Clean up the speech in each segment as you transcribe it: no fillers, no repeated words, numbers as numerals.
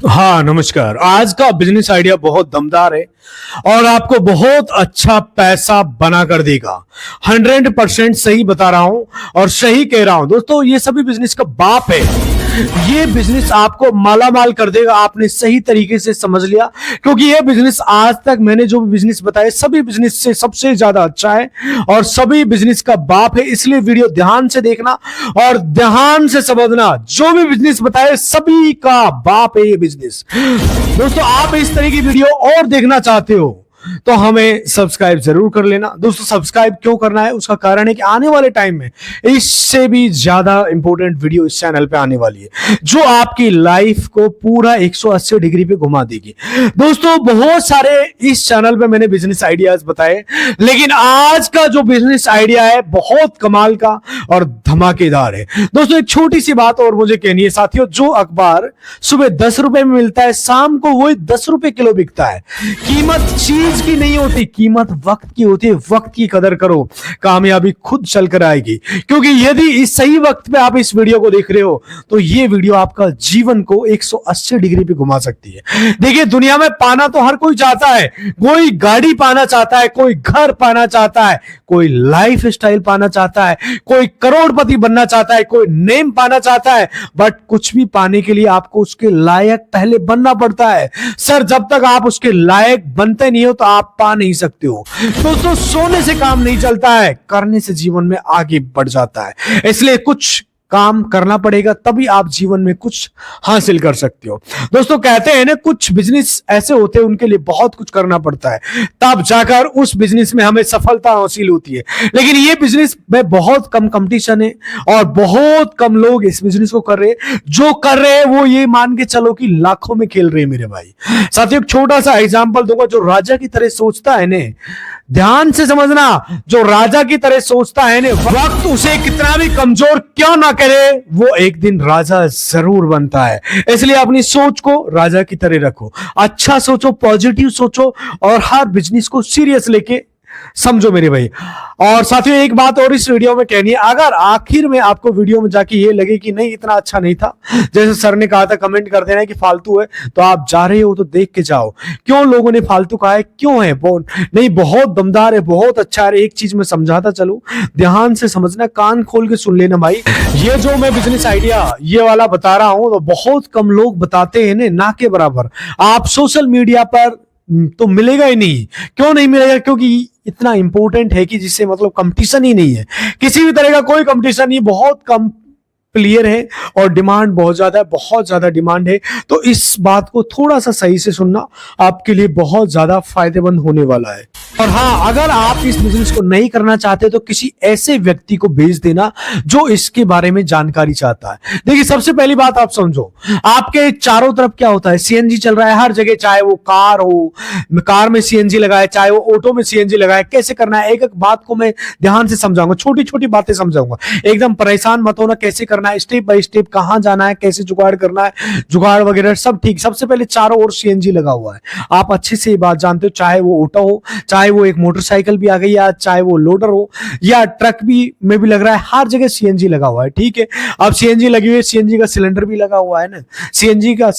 हाँ, नमस्कार। आज का बिजनेस आइडिया बहुत दमदार है और आपको बहुत अच्छा पैसा बना कर देगा। 100% सही बता रहा हूं और सही कह रहा हूं दोस्तों। ये सभी बिजनेस का बाप है। ये बिजनेस आपको मालामाल कर देगा। आपने सही तरीके से समझ लिया, क्योंकि ये बिजनेस आज तक मैंने जो भी बिजनेस बताए सभी बिजनेस से सबसे ज्यादा अच्छा है और सभी बिजनेस का बाप है। इसलिए वीडियो ध्यान से देखना और ध्यान से समझना। जो भी बिजनेस बताए सभी का बाप है ये बिजनेस। दोस्तों, आप इस तरह की वीडियो और देखना चाहते हो तो हमें सब्सक्राइब जरूर कर लेना। दोस्तों, सब्सक्राइब क्यों करना है उसका कारण है कि आने वाले टाइम में इससे भी ज्यादा इंपॉर्टेंट वीडियो इस चैनल पे आने वाली है, जो आपकी लाइफ को पूरा 180 डिग्री पे घुमा देगी। दोस्तों, बहुत सारे इस चैनल पे मैंने बिजनेस आइडियाज बताए, लेकिन आज का जो बिजनेस आइडिया है बहुत कमाल का और धमाकेदार है। दोस्तों, एक छोटी सी बात और मुझे कहनी है साथियों। जो अखबार सुबह 10 रुपए में मिलता है, शाम को वही 10 रुपए किलो बिकता है। कीमत चीज की नहीं होती, कीमत वक्त की होती है। वक्त की कदर करो, कामयाबी खुद चलकर आएगी। क्योंकि यदि इस सही वक्त पे आप इस वीडियो को देख रहे हो तो ये वीडियो आपका जीवन को 180 डिग्री पे घुमा सकती है। देखिए, दुनिया में पाना तो हर कोई चाहता है। कोई गाड़ी पाना चाहता है, कोई घर पाना चाहता है, कोई लाइफ स्टाइल पाना चाहता है, कोई करोड़पति बनना चाहता है, कोई नेम पाना चाहता है। बट कुछ भी पाने के लिए आपको उसके लायक पहले बनना पड़ता है। सर, जब तक आप उसके लायक बनते नहीं हो तो आप पा नहीं सकते हो। दोस्तों, सोने से काम नहीं चलता है, करने से जीवन में आगे बढ़ जाता है। इसलिए कुछ काम करना पड़ेगा, तभी आप जीवन में कुछ हासिल कर सकते हो। दोस्तों, कहते हैं ना, कुछ बिजनेस ऐसे होते हैं उनके लिए बहुत कुछ करना पड़ता है, तब जाकर उस बिजनेस में हमें सफलता हासिल होती है। लेकिन ये बिजनेस में बहुत कम कंपटीशन है और बहुत कम लोग इस बिजनेस को कर रहे हैं। जो कर रहे हैं वो ये मान के चलो कि लाखों में खेल रहे हैं मेरे भाई। साथियों, एक छोटा सा एग्जांपल दूंगा। जो राजा की तरह सोचता है ने, ध्यान से समझना, जो राजा की तरह सोचता है ने, वक्त उसे कितना भी कमजोर क्यों ना करे, वो एक दिन राजा जरूर बनता है। इसलिए अपनी सोच को राजा की तरह रखो, अच्छा सोचो, पॉजिटिव सोचो और हर बिजनेस को सीरियस लेके समझो मेरे भाई। और साथियों, एक बात और इस वीडियो में कहनी है। अगर आखिर में आपको वीडियो में जाके ये लगे कि नहीं इतना अच्छा नहीं था, जैसे सर ने कहा था कमेंट कर देना कि फालतू है, तो आप जा रहे हो तो देख के जाओ क्यों लोगों ने फालतू कहा है, क्यों है नहीं, बहुत दमदार है, बहुत अच्छा है। एक चीज मैं समझाता चलूं, ध्यान से समझना, कान खोल के सुन लेना भाई। ये जो मैं बिजनेस आइडिया ये वाला बता रहा हूं तो बहुत कम लोग बताते हैं ना के बराबर। आप सोशल मीडिया पर तो मिलेगा ही नहीं। क्यों नहीं मिलेगा? क्योंकि इतना इंपॉर्टेंट है कि जिससे मतलब कंपटीशन ही नहीं है, किसी भी तरह का कोई कंपटीशन नहीं, बहुत कम प्लेयर है और डिमांड बहुत ज्यादा है, बहुत ज्यादा डिमांड है। तो इस बात को थोड़ा सा सही से सुनना, आपके लिए बहुत ज्यादा फायदेमंद होने वाला है। और हाँ, अगर आप इस बिजनेस को नहीं करना चाहते तो किसी ऐसे व्यक्ति को भेज देना जो इसके बारे में जानकारी चाहता है। देखिए, सबसे पहली बात आप समझो, आपके चारों तरफ क्या होता है, सीएनजी चल रहा है हर जगह, चाहे वो कार हो, कार में सीएनजी लगाए, चाहे वो ऑटो में सीएनजी लगाए। कैसे करना है, एक एक बात को मैं ध्यान से समझाऊंगा, छोटी छोटी बातें समझाऊंगा। एकदम परेशान मत होना, कैसे करना है, स्टेप बाय स्टेप, कहां जाना है, कैसे जुगाड़ करना है, जुगाड़ वगैरह सब ठीक। सबसे पहले चारों ओर सीएनजी लगा हुआ है, आप अच्छे से ये बात जानते हो। चाहे वो ऑटो हो, चाहे वो एक मोटरसाइकिल भी आ गई, या चाहे वो लोडर हो या ट्रक भी में भी लग रहा है, हर जगह सीएनजी लगा हुआ है। ठीक है, अब सीएनजी लगी हुई है, सीएनजी का सिलेंडर भी लगा हुआ है ना, सीएनजी का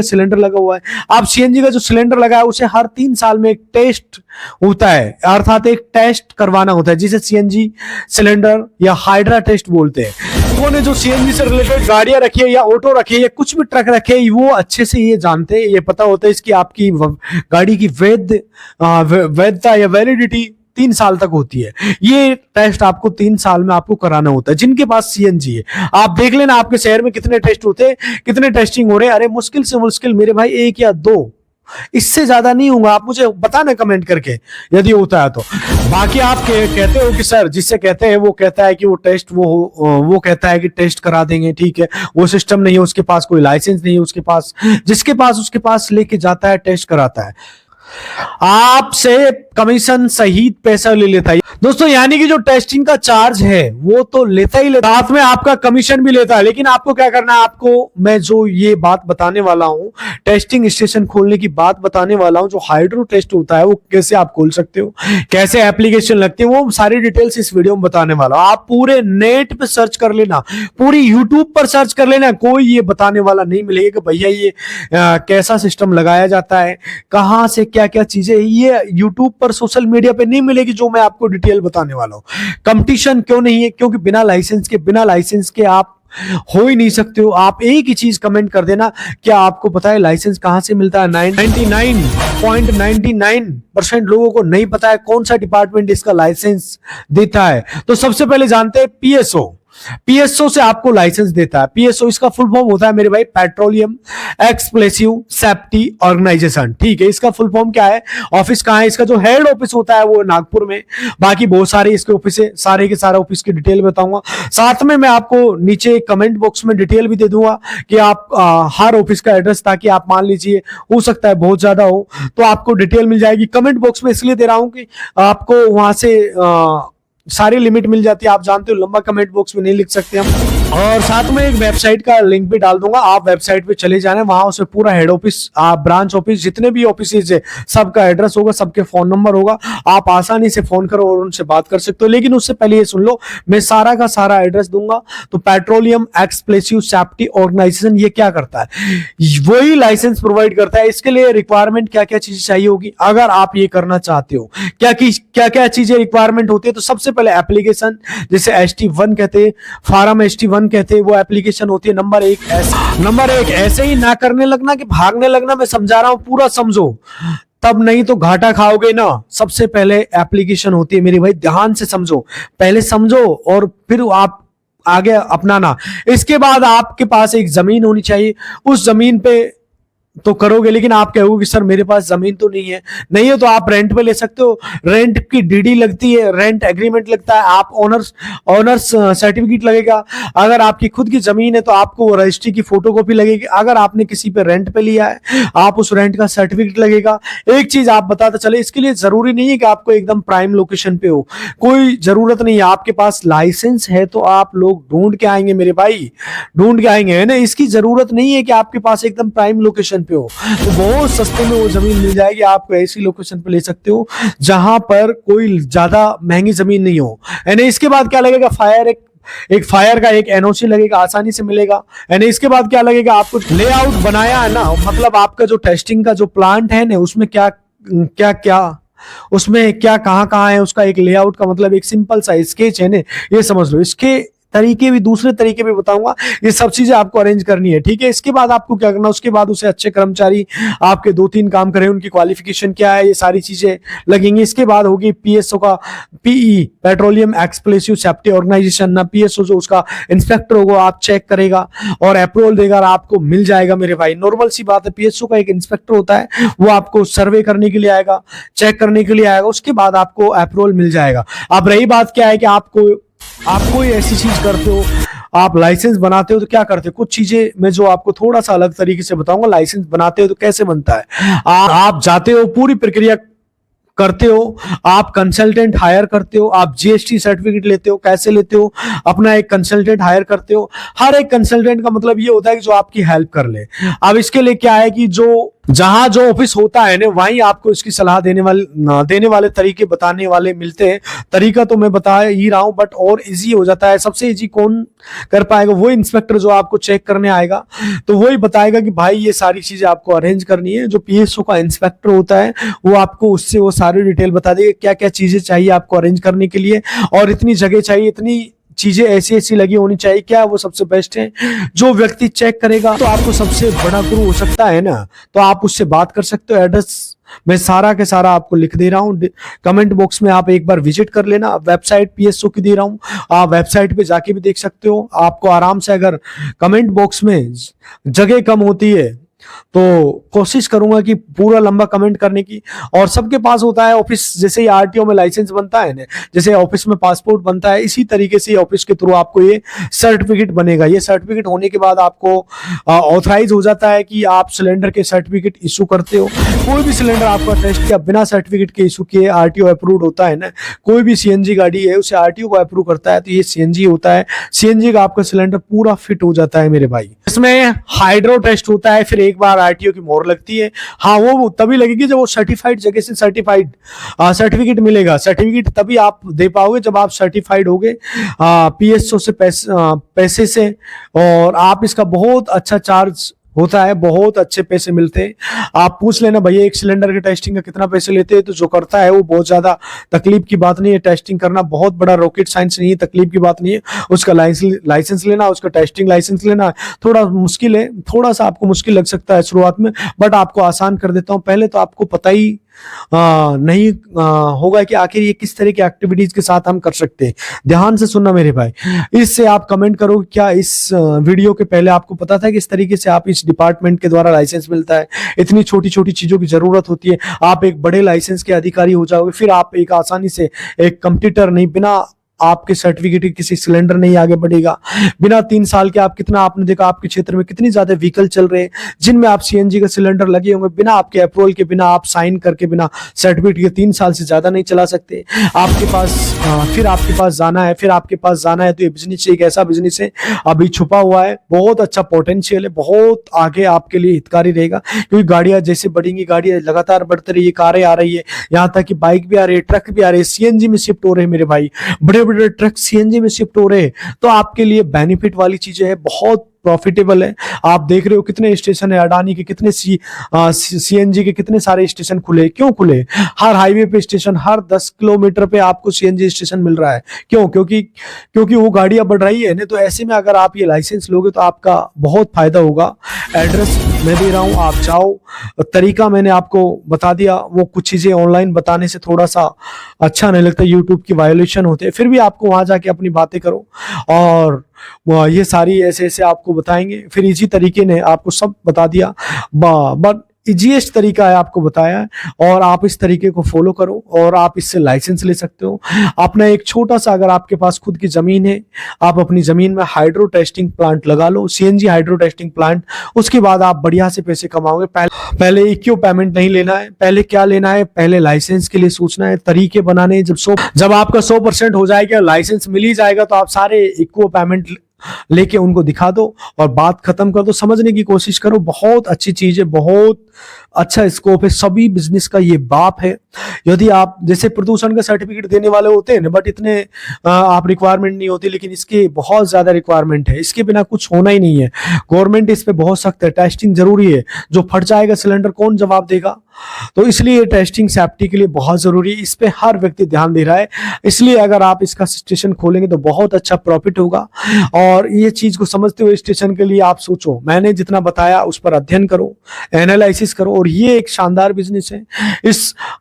सिलेंडर लगा हुआ है। अब सीएनजी का जो सिलेंडर लगा है उसे हर 3 साल में एक टेस्ट होता है, अर्थात एक टेस्ट करवाना होता है, जिसे सीएनजी सिलेंडर या हाइड्रा टेस्ट बोलते हैं। लोगों ने जो सीएनजी से रिलेटेड गाड़ियां रखी है या ऑटो रखी है या कुछ भी ट्रक रखे है, वो अच्छे से ये जानते हैं, ये पता होता है इसकी आपकी गाड़ी की वैधता या वैलिडिटी 3 साल तक होती है। ये टेस्ट आपको 3 साल में आपको कराना होता है। जिनके पास सीएनजी है, आप देख लेना आपके शहर में कितने टेस्ट होते हैं, कितने टेस्टिंग हो रहे हैं। अरे मुश्किल से मुश्किल मेरे भाई 1 या 2, इससे ज्यादा नहीं होगा। आप मुझे बताना कमेंट करके यदि होता है तो। बाकी आप कहते हो कि सर, जिससे कहते हैं वो कहता है कि वो टेस्ट वो कहता है कि टेस्ट करा देंगे। ठीक है, वो सिस्टम नहीं है, उसके पास कोई लाइसेंस नहीं है, उसके पास जिसके पास उसके पास लेके जाता है, टेस्ट कराता है। आपसे कमीशन सहित पैसा ले लेता है दोस्तों। यानी कि जो टेस्टिंग का चार्ज है वो तो लेता ही लेता, साथ में आपका कमीशन भी लेता है। लेकिन आपको क्या करना है, आपको मैं जो ये बात बताने वाला हूं, टेस्टिंग स्टेशन खोलने की बात बताने वाला हूं, जो हाइड्रो टेस्ट होता है वो कैसे आप खोल सकते हो, कैसे एप्लीकेशन लगती है, वो सारी डिटेल्स इस वीडियो में बताने वाला हूं। आप पूरे नेट पे सर्च कर लेना, पूरी यूट्यूब पर सर्च कर लेना, कोई ये बताने वाला नहीं मिलेगा कि भैया ये कैसा सिस्टम लगाया जाता है, कहां से क्या क्या चीजें, ये यूट्यूब पर सोशल मीडिया पे नहीं मिलेगी जो मैं आपको डिटेल बताने वाला हूं। कंपटीशन क्यों नहीं है, क्योंकि बिना लाइसेंस के आप हो ही नहीं सकते हो। आप एक ही चीज कमेंट कर देना, क्या आपको पता है लाइसेंस कहां से मिलता है? 99.99% लोगों को नहीं पता है कौन सा डिपार्टमेंट इसका लाइसेंस देता है। तो सबसे पहले जानते हैं पीएसओ। पीएसओ से आपको लाइसेंस देता है। पीएसओ इसका फुल फॉर्म होता है मेरे भाई, पेट्रोलियम एक्सप्लोसिव सेफ्टी ऑर्गेनाइजेशन। ठीक है, इसका फुल फॉर्म क्या है, ऑफिस कहां है, इसका जो हेड ऑफिस होता है वो नागपुर में, बाकी बहुत सारे इसके ऑफिस है, सारे के सारे ऑफिस की डिटेल बताऊंगा। साथ में मैं आपको नीचे कमेंट बॉक्स में डिटेल भी दे दूंगा कि आप हर ऑफिस का एड्रेस, ताकि आप मान लीजिए हो सकता है बहुत ज्यादा हो तो आपको डिटेल मिल जाएगी। कमेंट बॉक्स में इसलिए दे रहा हूं कि आपको वहां से सारी लिमिट मिल जाती है। आप जानते हो लंबा कमेंट बॉक्स में नहीं लिख सकते हम। और साथ में एक वेबसाइट का लिंक भी डाल दूंगा, आप वेबसाइट पे चले जाना, वहां उसमें पूरा हेड ऑफिस, ब्रांच ऑफिस, जितने भी ऑफिस है सबका एड्रेस होगा, सबके फोन नंबर होगा। आप आसानी से फोन करो और उनसे बात कर सकते हो। लेकिन उससे पहले ये सुन लो, मैं सारा का सारा एड्रेस दूंगा। तो पेट्रोलियम एक्सप्लोसिव सेफ्टी ऑर्गेनाइजेशन ये क्या करता है, वही लाइसेंस प्रोवाइड करता है। इसके लिए रिक्वायरमेंट क्या क्या चीजें चाहिए होगी अगर आप ये करना चाहते हो, क्या क्या चीजें रिक्वायरमेंट होती है। तो सबसे पहले एप्लीकेशन, जिसे ST1 कहते हैं, फार्म ST1 कहते हैं, वो एप्लीकेशन होती है। नंबर एक, ऐसे ही ना करने लगना कि भागने लगना, मैं समझा रहा हूं पूरा समझो, तब नहीं तो घाटा खाओगे ना। सबसे पहले एप्लीकेशन होती है मेरे भाई, ध्यान से समझो, पहले समझो और फिर आप आगे अपनाना। इसके बाद आपके पास एक जमीन होनी चाहिए, उस जमीन पे तो करोगे। लेकिन आप कहोगे कि सर मेरे पास जमीन तो नहीं है तो आप रेंट पे ले सकते हो। रेंट की डीडी लगती है, रेंट एग्रीमेंट लगता है, आप ओनर्स सर्टिफिकेट लगेगा। अगर आपकी खुद की जमीन है तो आपको वो रजिस्ट्री की फोटोकॉपी लगेगी। अगर आपने किसी पे रेंट पे लिया है, आप उस रेंट का सर्टिफिकेट लगेगा। एक चीज आप बताते चले, इसके लिए जरूरी नहीं है कि आपको एकदम प्राइम लोकेशन पे हो, कोई जरूरत नहीं है। आपके पास लाइसेंस है तो आप लोग ढूंढ के आएंगे मेरे भाई, ढूंढ के आएंगे, है ना। इसकी जरूरत नहीं है कि आपके पास एकदम प्राइम लोकेशन पे हो, तो बहुत सस्ते में वो जमीन मिल जाएगी। आपको ऐसी लोकेशन पे ले सकते हो जहां पर कोई ज्यादा महंगी जमीन नहीं हो, है ना। इसके बाद क्या लगेगा, एक फायर का एक एनओसी लगेगा, आसानी से मिलेगा, है ना। इसके बाद क्या लगेगा, आपको लेआउट बनाया है ना, मतलब आपका जो टेस्टिंग का जो प्लांट है ना, उसमें क्या क्या क्या उसमें क्या कहां कहां है, उसका एक लेआउट का मतलब एक सिंपल सा स्केच है ना, ये समझ लो। इसके तरीके भी, दूसरे तरीके भी बताऊंगा, ये सब चीजें आपको अरेंज करनी है, ठीक है। इसके बाद आपको क्या करना, उसके बाद उसे अच्छे कर्मचारी आपके 2-3 काम करें, उनकी क्वालिफिकेशन क्या है, ये सारी चीजें लगेंगी। इसके बाद होगी पीएसओ का, PE Petroleum Explosive Safety Organisation ना, पीएसओ जो उसका इंस्पेक्टर होगा, आप चेक करेगा और अप्रूवल देगा और आपको मिल जाएगा मेरे भाई। नॉर्मल सी बात है, पीएसओ का एक इंस्पेक्टर होता है, वो आपको सर्वे करने के लिए आएगा, चेक करने के लिए आएगा, उसके बाद आपको अप्रूवल मिल जाएगा। अब रही बात क्या है कि आप कोई ऐसी चीज करते हो, आप लाइसेंस बनाते हो तो क्या करते हो, कुछ चीजें मैं जो आपको थोड़ा सा अलग तरीके से बताऊंगा। लाइसेंस बनाते हो तो कैसे बनता है, आप जाते हो, पूरी प्रक्रिया करते हो, आप कंसल्टेंट हायर करते हो, आप जीएसटी सर्टिफिकेट लेते हो, कैसे लेते हो, अपना एक कंसल्टेंट हायर करते हो। हर एक कंसल्टेंट का मतलब ये होता है कि जो आपकी हेल्प कर ले। अब इसके लिए क्या है कि जहां जो ऑफिस होता है ना, वहीं आपको इसकी सलाह देने वाले तरीके बताने वाले मिलते हैं। तरीका तो मैं बता ही रहा हूं, बट और इजी हो जाता है। सबसे इजी कौन कर पाएगा, वो इंस्पेक्टर जो आपको चेक करने आएगा, तो वही बताएगा कि भाई ये सारी चीजें आपको अरेंज करनी है। जो पीएसओ का इंस्पेक्टर होता है वो आपको उससे वो सारी डिटेल बता देगा क्या क्या चीजें चाहिए आपको अरेंज करने के लिए, और इतनी जगह चाहिए, इतनी चीजें ऐसी ऐसी लगी होनी चाहिए, क्या वो सबसे बेस्ट है। जो व्यक्ति चेक करेगा तो आपको सबसे बड़ा गुरु हो सकता है ना, तो आप उससे बात कर सकते हो। एड्रेस मैं सारा के सारा आपको लिख दे रहा हूं, कमेंट बॉक्स में आप एक बार विजिट कर लेना। वेबसाइट पीएसओ की दे रहा हूं, आप वेबसाइट पे जाके भी देख सकते हो। आपको आराम से, अगर कमेंट बॉक्स में जगह कम होती है तो कोशिश करूंगा कि पूरा लंबा कमेंट करने की। और सबके पास होता है ऑफिस, जैसे ही आरटीओ में लाइसेंस बनता है ना, जैसे ऑफिस में पासपोर्ट बनता है, इसी तरीके से ऑफिस के थ्रू आपको ये सर्टिफिकेट बनेगा। ये सर्टिफिकेट होने के बाद आपको ऑथराइज हो जाता है कि आप सिलेंडर के सर्टिफिकेट इशू करते हो। कोई भी सिलेंडर आपका टेस्ट किया बिना सर्टिफिकेट के इशू किए आरटीओ अप्रूव्ड होता है ना। कोई भी सीएनजी गाड़ी है उसे आरटीओ को अप्रूव करता है तो ये सीएनजी होता है। सीएनजी का आपका सिलेंडर पूरा फिट हो जाता है मेरे भाई। इसमें हाइड्रो टेस्ट होता है, फिर एक बार आरटीओ की मोहर लगती है। हाँ, वो तभी लगेगी जब वो सर्टिफाइड जगह से सर्टिफाइड सर्टिफिकेट मिलेगा। सर्टिफिकेट तभी आप दे पाओगे जब आप सर्टिफाइड होगे पीएसओ से पैसे से। और आप इसका बहुत अच्छा चार्ज होता है, बहुत अच्छे पैसे मिलते हैं। आप पूछ लेना भैया एक सिलेंडर के टेस्टिंग का कितना पैसे लेते हैं, तो जो करता है वो बहुत ज्यादा तकलीफ की बात नहीं है। टेस्टिंग करना बहुत बड़ा रॉकेट साइंस नहीं है, तकलीफ की बात नहीं है। उसका लाइसेंस लेना, उसका टेस्टिंग लाइसेंस लेना थोड़ा मुश्किल है, थोड़ा सा आपको मुश्किल लग सकता है शुरुआत में, बट आपको आसान कर देता हूं। पहले तो आपको पता ही नहीं होगा कि आखिर ये किस तरह की एक्टिविटीज के साथ हम कर सकते हैं। ध्यान से सुनना मेरे भाई। इससे आप कमेंट करो क्या इस वीडियो के पहले आपको पता था कि इस तरीके से आप इस डिपार्टमेंट के द्वारा लाइसेंस मिलता है। इतनी छोटी छोटी चीजों की जरूरत होती है, आप एक बड़े लाइसेंस के अधिकारी हो जाओगे, फिर आप एक आसानी से एक कंप्यूटर नहीं, बिना आपके सर्टिफिकेट किसी सिलेंडर नहीं आगे बढ़ेगा। बिना 3 साल के आप कितना, आपने देखा आपके क्षेत्र में कितनी ज्यादा व्हीकल चल रहे हैं जिनमें आप सीएनजी का सिलेंडर लगे होंगे, बिना आपके अप्रूवल के, बिना आप साइन करके, बिना सर्टिफिकेट के 3 साल से ज्यादा नहीं चला सकते। आपके पास फिर आपके पास जाना है, फिर आपके पास जाना है। तो ये बिजनेस एक ऐसा बिजनेस है अभी छुपा हुआ है, बहुत अच्छा पोटेंशियल है, बहुत आगे आपके लिए हितकारी रहेगा। क्योंकि गाड़ियां जैसे बढ़ेंगी, गाड़ियां लगातार बढ़ती रही है, कारें आ रही है, यहाँ तक कि बाइक भी आ रही है, ट्रक भी आ रहे हैं, सीएनजी में शिफ्ट हो रहे हैं मेरे भाई। बड़े ट्रक सीएनजी में शिफ्ट हो रहे हैं, तो आपके लिए बेनिफिट वाली चीजें है, बहुत प्रॉफिटेबल है। आप देख रहे हो कितने स्टेशन है, अडानी के कितने सीएनजी के कितने सारे स्टेशन खुले। क्यों खुले? हर हाईवे पे स्टेशन, हर 10 किलोमीटर पे आपको सीएनजी स्टेशन मिल रहा है। क्यों? क्योंकि वो गाड़ियां बढ़ रही है ना। तो ऐसे में अगर आप ये लाइसेंस लोगे तो आपका बहुत फायदा होगा। एड्रेस मैं दे रहा हूं, आप जाओ। तरीका मैंने आपको बता दिया। वो कुछ चीजें ऑनलाइन बताने से थोड़ा सा अच्छा नहीं लगता, यूट्यूब की वायोलेशन होते हैं, फिर भी आपको वहां जाके अपनी बातें करो। और ये सारी ऐसे ऐसे आपको बताएंगे, फिर इसी तरीके ने आपको सब बता दिया। बट इजीएस्ट तरीका है आपको बताया है, और आप इस तरीके को फॉलो करो और आप इससे लाइसेंस ले सकते हो। अपना एक छोटा सा, अगर आपके पास खुद की जमीन है, आप अपनी जमीन में हाइड्रो टेस्टिंग प्लांट लगा लो, सीएनजी हाइड्रो टेस्टिंग प्लांट। उसके बाद आप बढ़िया से पैसे कमाओगे। पहले इक्विप पेमेंट नहीं लेना है। पहले क्या लेना है? पहले लाइसेंस के लिए सोचना है, तरीके बनाने। जब आपका 100% हो जाएगा, लाइसेंस मिल ही जाएगा, तो आप सारे इक्विप पेमेंट लेके उनको दिखा दो और बात खत्म कर दो। समझने की कोशिश करो, बहुत अच्छी चीज है, बहुत अच्छा स्कोप है। सभी बिजनेस का ये बाप है। यदि आप जैसे प्रदूषण का सर्टिफिकेट देने वाले होते हैं ना, बट इतने आप रिक्वायरमेंट नहीं होती, लेकिन इसके बहुत ज्यादा रिक्वायरमेंट है। इसके बिना कुछ होना ही नहीं है। गवर्नमेंट इस पे बहुत सख्त है, टेस्टिंग जरूरी है। जो फट जाएगा सिलेंडर कौन जवाब देगा? तो इसलिए टेस्टिंग सेफ्टी के लिए बहुत जरूरी है। इस पे हर व्यक्ति ध्यान दे रहा है। इसलिए अगर आप इसका स्टेशन खोलेंगे तो बहुत अच्छा प्रॉफिट होगा। और ये चीज को समझते हुए स्टेशन के लिए आप सोचो, मैंने जितना बताया उस पर अध्ययन करो, एनालिसिस करो, और ये एक शानदार बिजनेस है।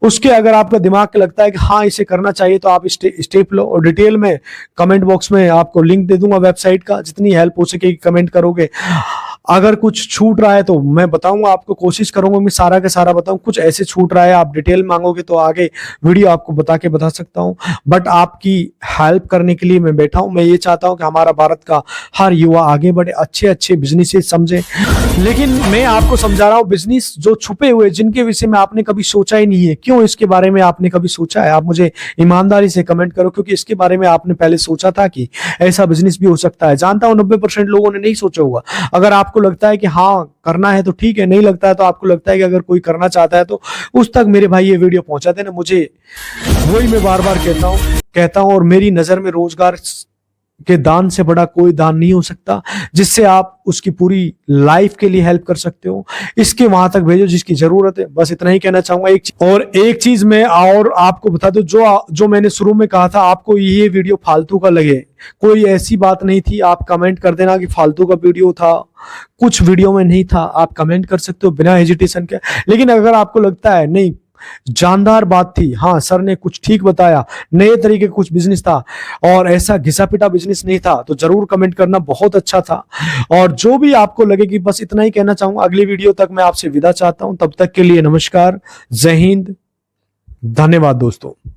उसके अगर आपका दिमाग लगता है कि हाँ इसे करना चाहिए, तो आप स्टेप लो। और डिटेल में कमेंट बॉक्स में आपको लिंक दे दूंगा वेबसाइट का, जितनी हेल्प हो सके कमेंट करोगे। अगर कुछ छूट रहा है तो मैं बताऊंगा आपको, कोशिश करूंगा मैं सारा का सारा बताऊं। कुछ ऐसे छूट रहा है, आप डिटेल मांगोगे तो आगे वीडियो आपको बता सकता हूं। बट आपकी हेल्प करने के लिए मैं बैठा हूं। मैं ये चाहता हूं कि हमारा भारत का हर युवा आगे बढ़े, अच्छे अच्छे बिजनेस समझे। लेकिन मैं आपको समझा रहा हूं बिजनेस जो छुपे हुए, जिनके विषय में आपने कभी सोचा ही नहीं है। क्यों इसके बारे में आपने कभी सोचा है? आप मुझे ईमानदारी से कमेंट करो, क्योंकि इसके बारे में आपने पहले सोचा था कि ऐसा बिजनेस भी हो सकता है। जानता हूं 90% लोगों ने नहीं सोचा होगा। अगर आपको लगता है कि हाँ करना है तो ठीक है, नहीं लगता है तो आपको लगता है कि अगर कोई करना चाहता है तो उस तक मेरे भाई ये वीडियो पहुंचा देना। मुझे वही मैं बार बार कहता हूं। और मेरी नजर में रोजगार के दान से बड़ा कोई दान नहीं हो सकता, जिससे आप उसकी पूरी लाइफ के लिए हेल्प कर सकते हो। इसके वहां तक भेजो जिसकी जरूरत है। बस इतना ही कहना चाहूंगा। एक चीज मैं और आपको बता दूं, जो मैंने शुरू में कहा था, आपको ये वीडियो फालतू का लगे, कोई ऐसी बात नहीं थी। आप कमेंट कर देना कि फालतू का वीडियो था, कुछ वीडियो में नहीं था, आप कमेंट कर सकते हो बिना हेजिटेशन के। लेकिन अगर आपको लगता है नहीं जानदार बात थी। हाँ, सर ने कुछ ठीक बताया, नए तरीके का कुछ बिजनेस था और ऐसा घिसा पिटा बिजनेस नहीं था। तो जरूर कमेंट करना, बहुत अच्छा था। और जो भी आपको लगे कि बस इतना ही कहना चाहूंगा। अगली वीडियो तक मैं आपसे विदा चाहता हूं, तब तक के लिए नमस्कार, जय हिंद, धन्यवाद दोस्तों।